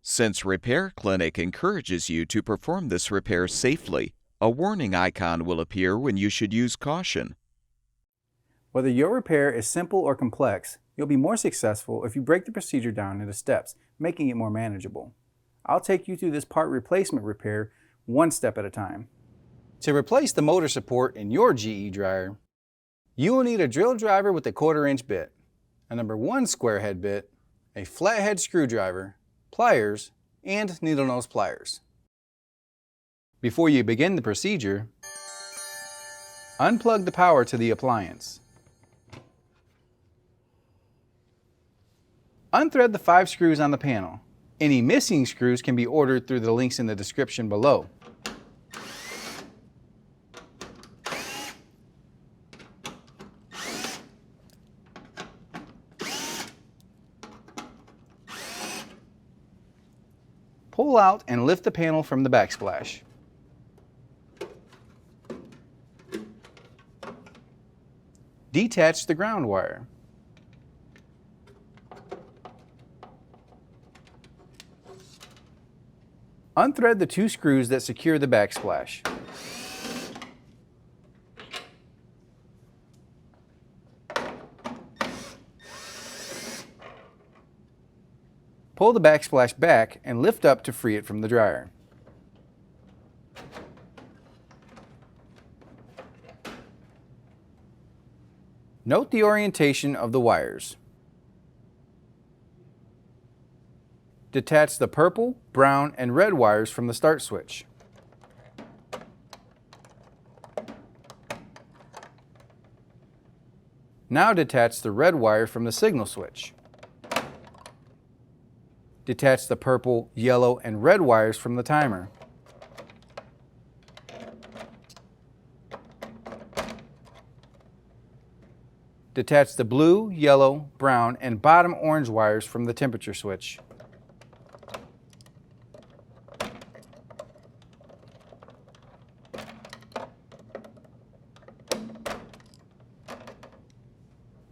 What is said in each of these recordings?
Since Repair Clinic encourages you to perform this repair safely, a warning icon will appear when you should use caution. Whether your repair is simple or complex, you'll be more successful if you break the procedure down into steps, making it more manageable. I'll take you through this part replacement repair one step at a time. To replace the motor support in your GE dryer, you will need a drill driver with a 1/4-inch bit, a number 1 square head bit, a flathead screwdriver, pliers, and needle nose pliers. Before you begin the procedure, unplug the power to the appliance. Unthread the 5 screws on the panel. Any missing screws can be ordered through the links in the description below. Pull out and lift the panel from the backsplash. Detach the ground wire. Unthread the 2 screws that secure the backsplash. Pull the backsplash back and lift up to free it from the dryer. Note the orientation of the wires. Detach the purple, brown, and red wires from the start switch. Now detach the red wire from the signal switch. Detach the purple, yellow, and red wires from the timer. Detach the blue, yellow, brown, and bottom orange wires from the temperature switch.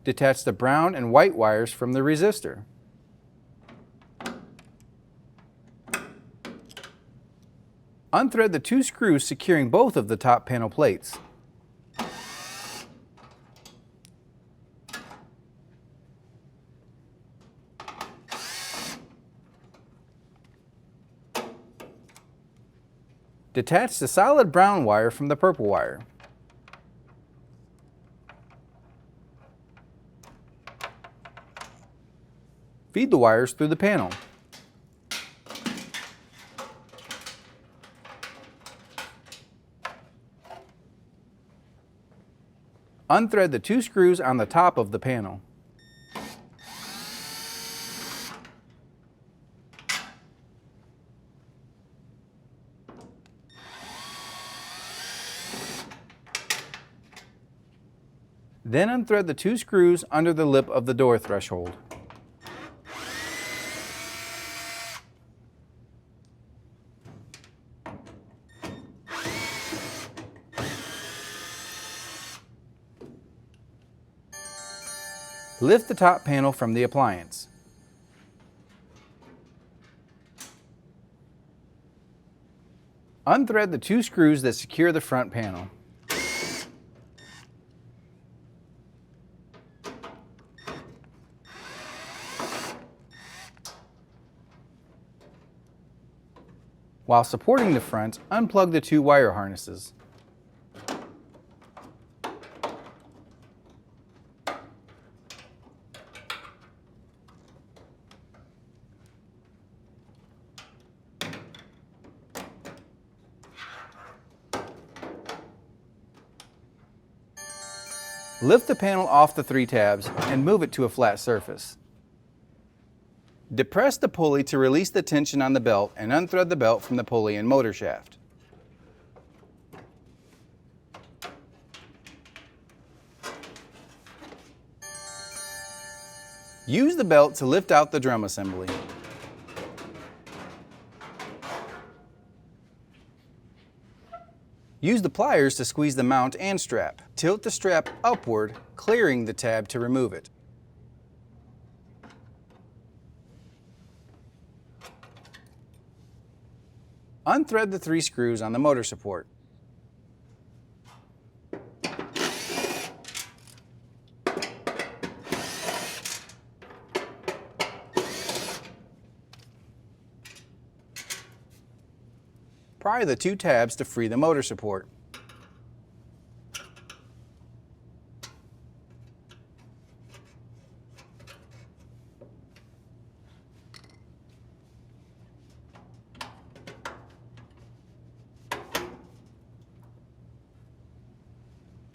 Detach the brown and white wires from the resistor. Unthread the 2 screws securing both of the top panel plates. Detach the solid brown wire from the purple wire. Feed the wires through the panel. Unthread the 2 screws on the top of the panel. Then unthread the 2 screws under the lip of the door threshold. Lift the top panel from the appliance. Unthread the 2 screws that secure the front panel. While supporting the front, unplug the 2 wire harnesses. Lift the panel off the 3 tabs and move it to a flat surface. Depress the pulley to release the tension on the belt and unthread the belt from the pulley and motor shaft. Use the belt to lift out the drum assembly. Use the pliers to squeeze the mount and strap. Tilt the strap upward, clearing the tab to remove it. Unthread the 3 screws on the motor support. Pry the 2 tabs to free the motor support.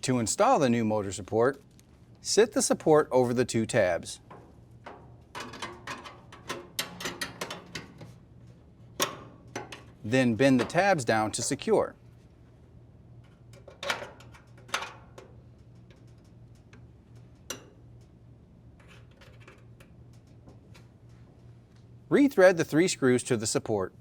To install the new motor support, sit the support over the 2 tabs. Then bend the tabs down to secure. Rethread the 3 screws to the support.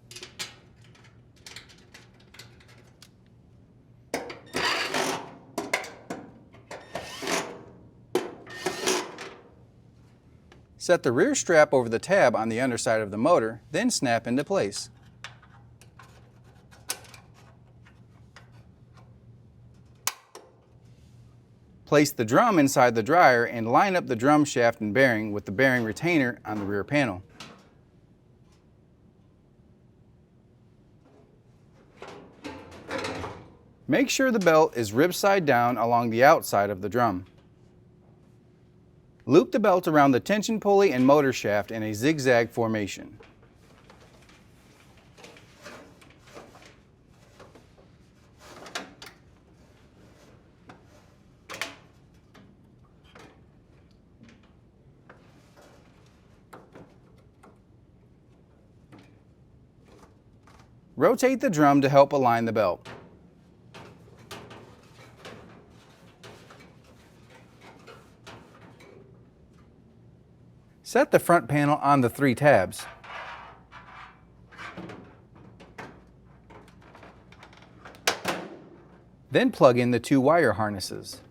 Set the rear strap over the tab on the underside of the motor, then snap into place. Place the drum inside the dryer and line up the drum shaft and bearing with the bearing retainer on the rear panel. Make sure the belt is rib side down along the outside of the drum. Loop the belt around the tension pulley and motor shaft in a zigzag formation. Rotate the drum to help align the belt. Set the front panel on the 3 tabs. Then plug in the 2 wire harnesses.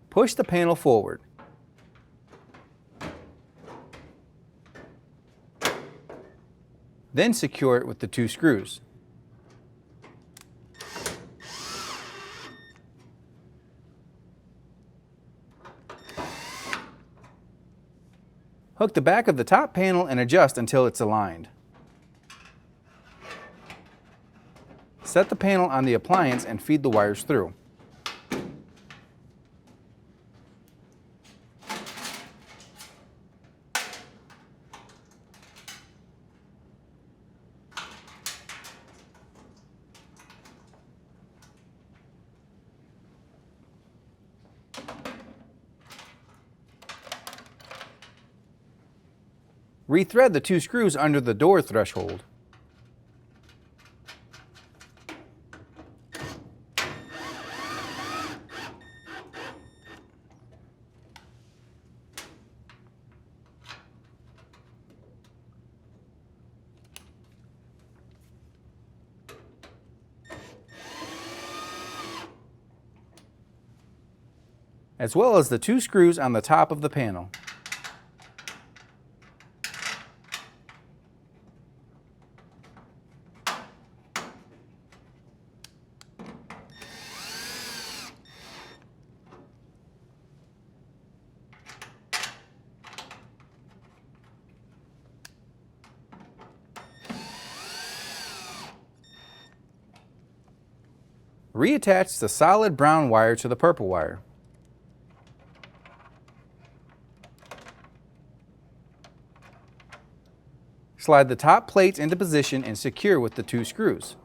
Push the panel forward. Then secure it with the 2 screws. Hook the back of the top panel and adjust until it's aligned. Set the panel on the appliance and feed the wires through. Rethread the 2 screws under the door threshold. As well as the 2 screws on the top of the panel. Reattach the solid brown wire to the purple wire. Slide the top plates into position and secure with the 2 screws.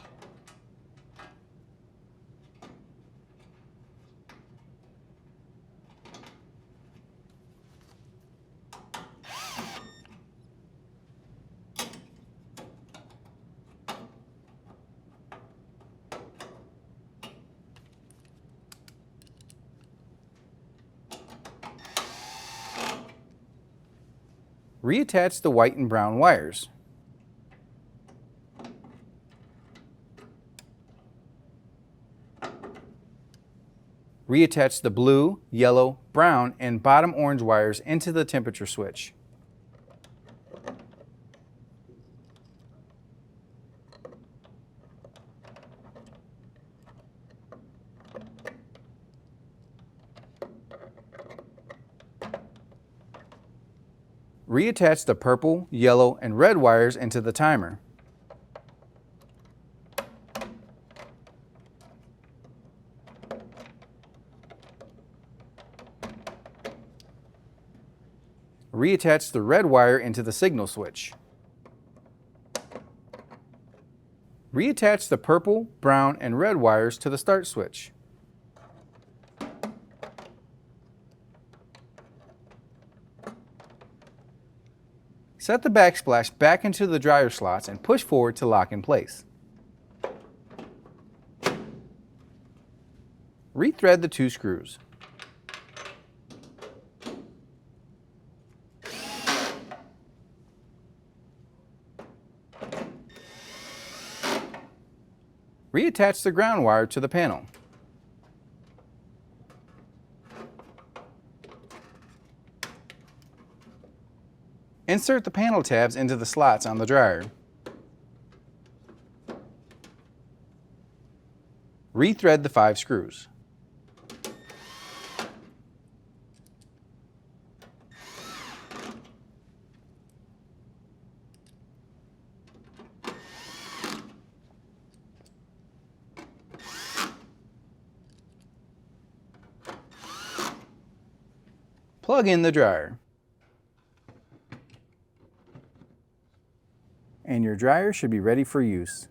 Reattach the white and brown wires. Reattach the blue, yellow, brown, and bottom orange wires into the temperature switch. Reattach the purple, yellow, and red wires into the timer. Reattach the red wire into the signal switch. Reattach the purple, brown, and red wires to the start switch. Set the backsplash back into the dryer slots and push forward to lock in place. Rethread the 2 screws. Reattach the ground wire to the panel. Insert the panel tabs into the slots on the dryer. Rethread the 5 screws. Plug in the dryer. And your dryer should be ready for use.